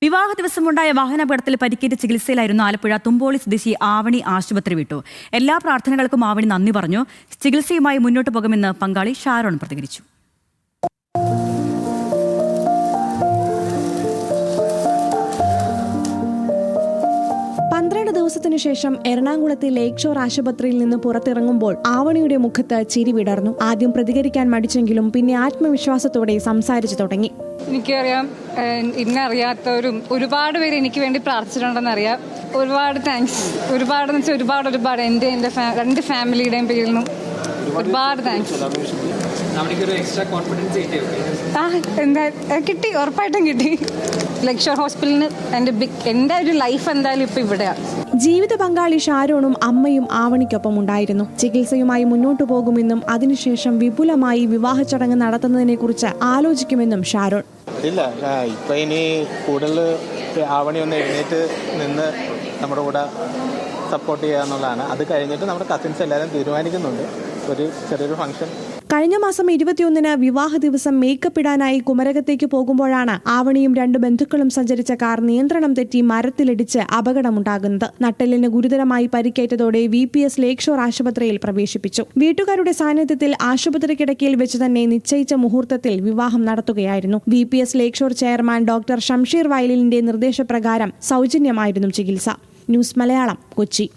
വിവാഹ ദിവസമുണ്ടായ വാഹനാപകടത്തിൽ പരിക്കേറ്റ് ചികിത്സയിലായിരുന്നു ആലപ്പുഴ തുമ്പോളി സ്വദേശി ആവണി ആശുപത്രി വിട്ടു. എല്ലാ പ്രാർത്ഥനകൾക്കും ആവണി നന്ദി പറഞ്ഞു. ചികിത്സയുമായി മുന്നോട്ട് പോകുമെന്ന് പങ്കാളി ഷാരോൺ പ്രതികരിച്ചു. ദിവസത്തിനു ശേഷം എറണാകുളത്തെ ലേക്ക് ഷോർ ആശുപത്രിയിൽ നിന്ന് പുറത്തിറങ്ങുമ്പോൾ ആവണിയുടെ മുഖത്ത് ചിരി വിടർന്നു. ആദ്യം പ്രതികരിക്കാൻ മടിച്ചെങ്കിലും പിന്നെ ആത്മവിശ്വാസത്തോടെ സംസാരിച്ചു തുടങ്ങി. എനിക്കറിയാം, ഇന്നറിയാത്തവരും ഒരുപാട് പേര് എനിക്ക് വേണ്ടി പ്രാർത്ഥിച്ചിട്ടുണ്ടെന്ന് അറിയാം. ഒരുപാട് താങ്ക്സ്. ഒരുപാടെന്ന് വെച്ചാൽ ഒരുപാട് എൻ്റെ രണ്ട് ഫാമിലിയുടെയും പേരിൽ നിന്നും ഒരുപാട് താങ്ക്സ്. എന്താ കിട്ടി, ഉറപ്പായിട്ടും കിട്ടി. ലേക്ക് ഷോർ ഹോസ്പിറ്റലിന് എൻ്റെ ഒരു ലൈഫ് എന്തായാലും ഇപ്പൊ ഇവിടെയാണ്. ജീവിത പങ്കാളി ഷാരോണും അമ്മയും ആവണിക്കൊപ്പം ഉണ്ടായിരുന്നു. ചികിത്സയുമായി മുന്നോട്ടു പോകുമെന്നും അതിനുശേഷം വിപുലമായി വിവാഹ ചടങ്ങ് നടത്തുന്നതിനെ കുറിച്ച് ആലോചിക്കുമെന്നും ഷാരോൺ. ഇല്ല, ഇപ്പൊ ഇനി കൂടുതൽ ആവണി ഒന്ന് എഴുന്നേറ്റ് നിന്ന് നമ്മുടെ കൂടെ സപ്പോർട്ട് ചെയ്യുക എന്നുള്ളതാണ്. അത് കഴിഞ്ഞിട്ട് നമ്മുടെ കസിൻസ് എല്ലാവരും തീരുമാനിക്കുന്നുണ്ട് ഒരു ചെറിയൊരു ഫംഗ്ഷൻ. കഴിഞ്ഞ മാസം 21-ന് വിവാഹ ദിവസം മേക്കപ്പ് ഇടാനായി കുമരകത്തേക്ക് പോകുമ്പോഴാണ് ആവണിയും രണ്ട് ബന്ധുക്കളും സഞ്ചരിച്ച കാർ നിയന്ത്രണം തെറ്റി മരത്തിലിടിച്ച് അപകടമുണ്ടാകുന്നത്. നട്ടെല്ലിന് ഗുരുതരമായി പരിക്കേറ്റതോടെ VPS ലേക്ക് ഷോർ ആശുപത്രിയിൽ പ്രവേശിപ്പിച്ചു. വീട്ടുകാരുടെ സാന്നിധ്യത്തിൽ ആശുപത്രി കിടക്കയിൽ വെച്ച് തന്നെ നിശ്ചയിച്ച മുഹൂർത്തത്തിൽ വിവാഹം നടത്തുകയായിരുന്നു. VPS Lakeshore chairman doctor Shamsheer വയലിലിന്റെ നിർദ്ദേശപ്രകാരം സൗജന്യമായിരുന്നു ചികിത്സ. ന്യൂസ് മലയാളം, കൊച്ചി.